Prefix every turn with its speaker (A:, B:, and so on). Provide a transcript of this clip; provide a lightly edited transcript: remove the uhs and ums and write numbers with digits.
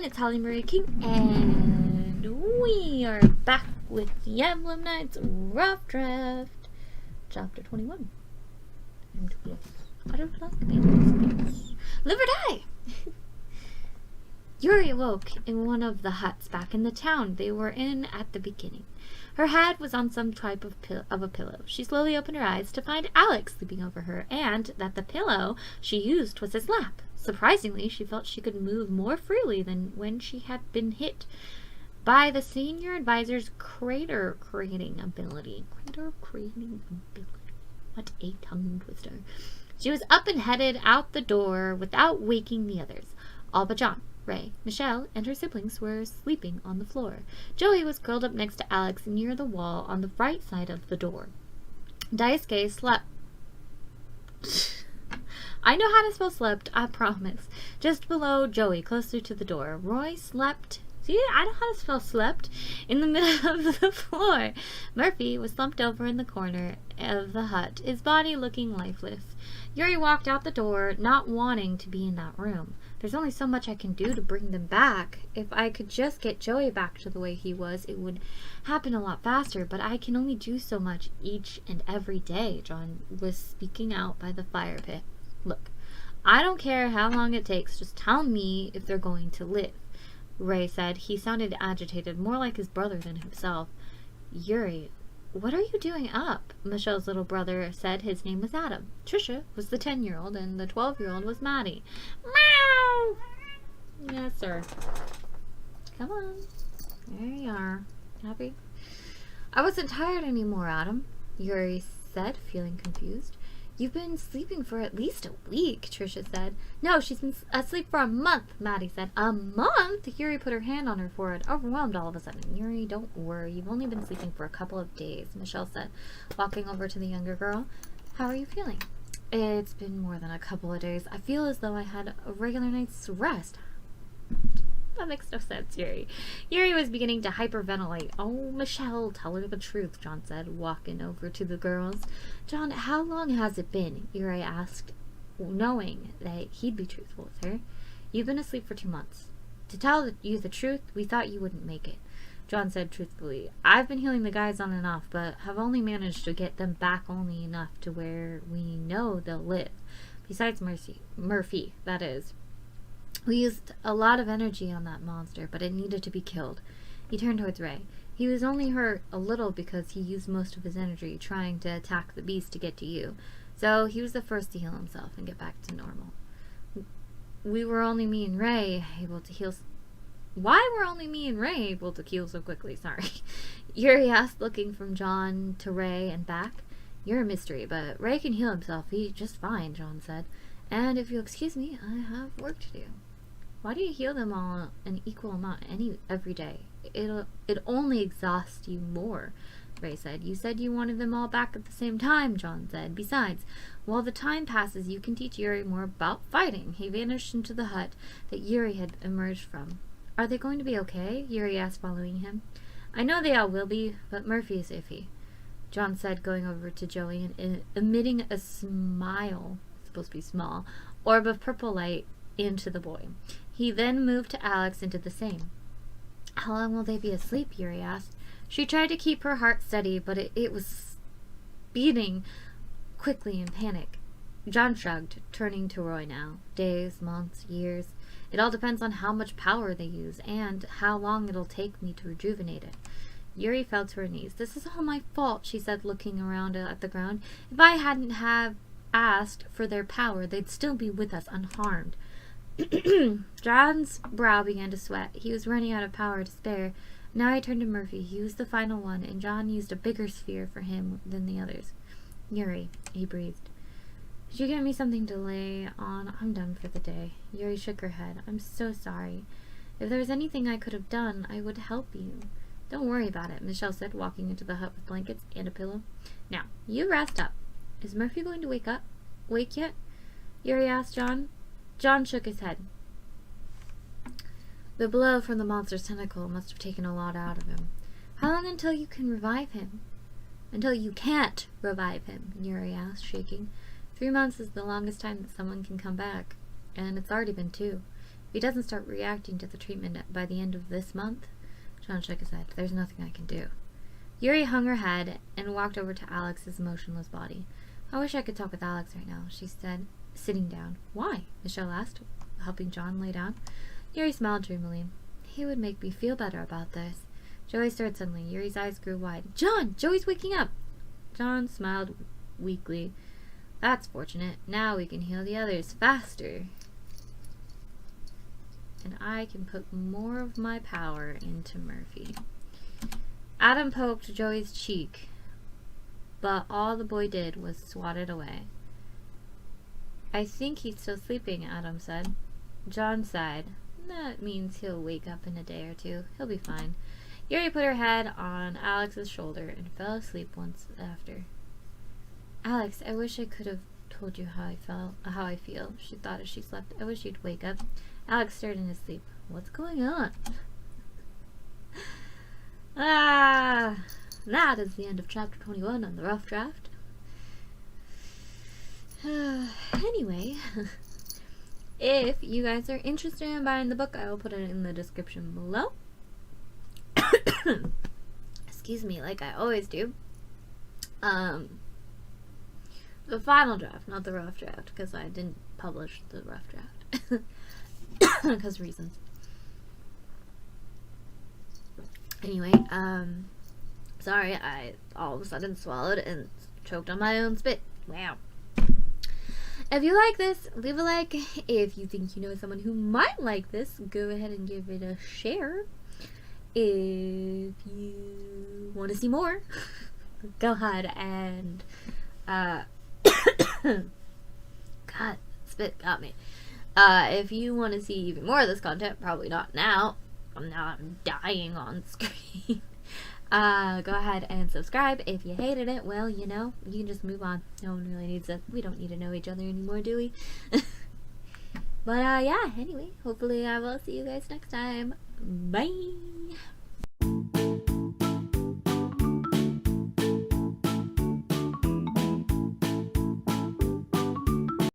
A: it's Holly Marie King, and we are back with the Emblem Knights Rough Draft, Chapter 21. I don't like these. Live or die! Yuri awoke in one of the huts back in the town they were in at the beginning. Her head was on some type of a pillow. She slowly opened her eyes to find Alex sleeping over her, and that the pillow she used was his lap. Surprisingly, she felt she could move more freely than when she had been hit by the senior advisor's crater creating ability. What a tongue twister. She was up and headed out the door without waking the others. All but John, Ray, Michelle, and her siblings were sleeping on the floor. Joey was curled up next to Alex near the wall on the right side of the door. Daisuke slept. I know how to spell slept, I promise. Just below Joey, closer to the door. Roy slept. See, I know how to spell slept. In the middle of the floor. Murphy was slumped over in the corner of the hut, his body looking lifeless. Yuri walked out the door, not wanting to be in that room. There's only so much I can do to bring them back. If I could just get Joey back to the way he was, it would happen a lot faster, but I can only do so much each and every day. John was speaking out by the fire pit. Look, I don't care how long it takes, just tell me if they're going to live, Ray said. He sounded agitated, more like his brother than himself. Yuri, what are you doing up? Michelle's little brother said. His name was Adam. Trisha was the 10-year-old, and the 12-year-old was Maddie. Meow! Yes, sir. Come on. There you are. Happy? I wasn't tired anymore, Adam, Yuri said, feeling confused. You've been sleeping for at least a week, Trisha said. No, she's been asleep for a month, Maddie said. A month? Yuri put her hand on her forehead, overwhelmed all of a sudden. Yuri, don't worry. You've only been sleeping for a couple of days, Michelle said, walking over to the younger girl. How are you feeling? It's been more than a couple of days. I feel as though I had a regular night's rest. That makes no sense, Yuri. Yuri was beginning to hyperventilate. Oh, Michelle, tell her the truth, John said, walking over to the girls. John, how long has it been? Yuri asked, knowing that he'd be truthful with her. You've been asleep for 2 months. To tell you the truth, we thought you wouldn't make it, John said truthfully. I've been healing the guys on and off, but have only managed to get them back only enough to where we know they'll live. Besides Murphy, that is. We used a lot of energy on that monster, but it needed to be killed. He turned towards Ray. He was only hurt a little because he used most of his energy trying to attack the beast to get to you. So he was the first to heal himself and get back to normal. We were only me and Ray able to heal. Why were only me and Ray able to heal so quickly? Sorry. Yuri asked, looking from John to Ray and back. You're a mystery, but Ray can heal himself. He's just fine, John said. And if you'll excuse me, I have work to do. Why do you heal them all an equal amount every day? It only exhausts you more, Ray said. You said you wanted them all back at the same time, John said. Besides, while the time passes, you can teach Yuri more about fighting. He vanished into the hut that Yuri had emerged from. Are they going to be okay? Yuri asked, following him. I know they all will be, but Murphy is iffy, John said, going over to Joey and emitting a smile, supposed to be small, orb of purple light into the boy. He then moved to Alex and did the same. How long will they be asleep? Yuri asked. She tried to keep her heart steady, but it was beating quickly in panic. John shrugged, turning to Roy now. Days, months, years. It all depends on how much power they use and how long it'll take me to rejuvenate it. Yuri fell to her knees. This is all my fault, she said, looking around at the ground. If I hadn't asked for their power, they'd still be with us unharmed. John's brow began to sweat. He was running out of power to spare. Now he turned to Murphy. He was the final one, and John used a bigger sphere for him than the others. Yuri, he breathed. Could you get me something to lay on? I'm done for the day. Yuri shook her head. I'm so sorry. If there was anything I could have done, I would help you. Don't worry about it, Michelle said, walking into the hut with blankets and a pillow. Now, you rest up. Is Murphy going to wake yet? Yuri asked John. John shook his head. The blow from the monster's tentacle must have taken a lot out of him. How long until you can revive him? Until you can't revive him, Yuri asked, shaking. 3 months is the longest time that someone can come back, and it's already been 2. If he doesn't start reacting to the treatment by the end of this month. John shook his head. There's nothing I can do. Yuri hung her head and walked over to Alex's motionless body. I wish I could talk with Alex right now, she said, sitting down. Why? Michelle asked, helping John lay down. Yuri smiled dreamily. He would make me feel better about this. Joey stirred suddenly. Yuri's eyes grew wide. John! Joey's waking up! John smiled weakly. That's fortunate. Now we can heal the others faster. And I can put more of my power into Murphy. Adam poked Joey's cheek, but all the boy did was swat it away. I think he's still sleeping, Adam said. John sighed. That means he'll wake up in a day or two. He'll be fine. Yuri put her head on Alex's shoulder and fell asleep once after. Alex, I wish I could have told you how I feel, she thought as she slept. I wish you'd wake up. Alex stirred in his sleep. What's going on? That is the end of chapter 21 on the rough draft. Anyway, if you guys are interested in buying the book, I will put it in the description below. Excuse me, like I always do. The final draft, not the rough draft, because I didn't publish the rough draft. Because reasons. Anyway, sorry, I all of a sudden swallowed and choked on my own spit. Wow. If you like this, leave a like. If you think you know someone who might like this, go ahead and give it a share. If you want to see more, go ahead and God, spit got me. If you want to see even more of this content, probably not now. I'm dying on screen. Go ahead and subscribe. If you hated it, well, you know, you can just move on. No one really needs it. We don't need to know each other anymore, do we? But, yeah, anyway, hopefully I will see you guys next time. Bye!